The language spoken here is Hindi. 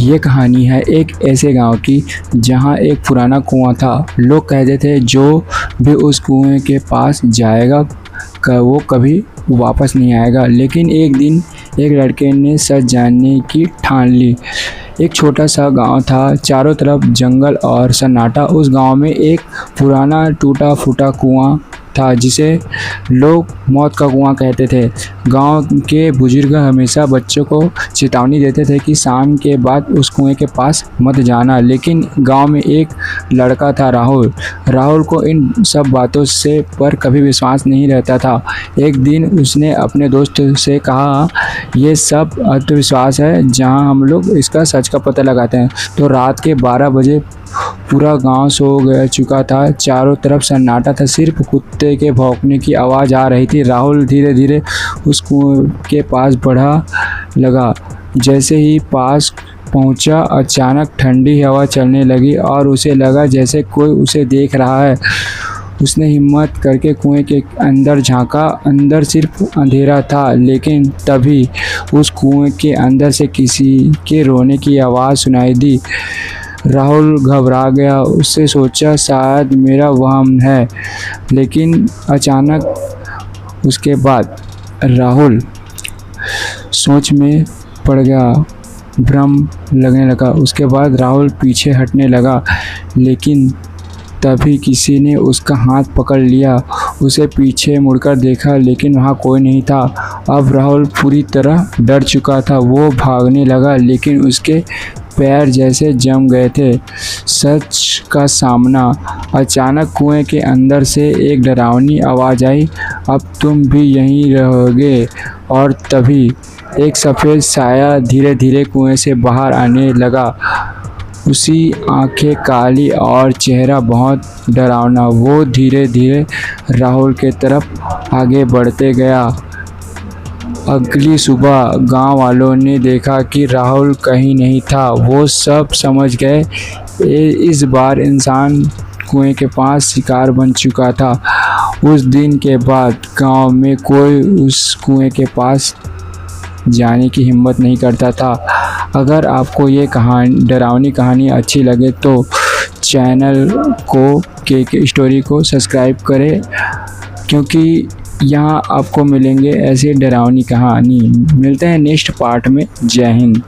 ये कहानी है एक ऐसे गांव की जहां एक पुराना कुआं था। लोग कहते थे जो भी उस कुएं के पास जाएगा वो कभी वापस नहीं आएगा। लेकिन एक दिन एक लड़के ने सच जानने की ठान ली। एक छोटा सा गांव था, चारों तरफ जंगल और सन्नाटा। उस गांव में एक पुराना टूटा फूटा कुआं था जिसे लोग मौत का कुआं कहते थे। गांव के बुजुर्ग हमेशा बच्चों को चेतावनी देते थे कि शाम के बाद उस कुएं के पास मत जाना। लेकिन गांव में एक लड़का था, राहुल। राहुल को इन सब बातों से पर कभी विश्वास नहीं रहता था। एक दिन उसने अपने दोस्त से कहा, ये सब अंधविश्वास है, जहां हम लोग इसका सच का पता लगाते हैं। तो रात के 12 बजे पूरा गांव सो गया चुका था। चारों तरफ सन्नाटा था, सिर्फ कुत्ते के भौंकने की आवाज़ आ रही थी। राहुल धीरे धीरे उस कुएं के पास बढ़ा लगा। जैसे ही पास पहुंचा, अचानक ठंडी हवा चलने लगी और उसे लगा जैसे कोई उसे देख रहा है। उसने हिम्मत करके कुएं के अंदर झांका। अंदर सिर्फ अंधेरा था, लेकिन तभी उस कुएं के अंदर से किसी के रोने की आवाज़ सुनाई दी। राहुल घबरा गया। उससे सोचा शायद मेरा वहम है, लेकिन अचानक उसके बाद राहुल सोच में पड़ गया, भ्रम लगने लगा। उसके बाद राहुल पीछे हटने लगा, लेकिन तभी किसी ने उसका हाथ पकड़ लिया। उसे पीछे मुड़कर देखा, लेकिन वहाँ कोई नहीं था। अब राहुल पूरी तरह डर चुका था। वो भागने लगा, लेकिन उसके पैर जैसे जम गए थे। सच का सामना। अचानक कुएं के अंदर से एक डरावनी आवाज़ आई, अब तुम भी यहीं रहोगे। और तभी एक सफ़ेद साया धीरे धीरे कुएं से बाहर आने लगा। उसी आंखें काली और चेहरा बहुत डरावना। वो धीरे धीरे राहुल के तरफ आगे बढ़ते गया। अगली सुबह गांव वालों ने देखा कि राहुल कहीं नहीं था। वो सब समझ गए इस बार इंसान कुएं के पास शिकार बन चुका था। उस दिन के बाद गांव में कोई उस कुएं के पास जाने की हिम्मत नहीं करता था। अगर आपको ये डरावनी कहानी अच्छी लगे तो चैनल को के स्टोरी को सब्सक्राइब करें, क्योंकि यहाँ आपको मिलेंगे ऐसे डरावनी कहानी। मिलते हैं नेक्स्ट पार्ट में। जय हिंद।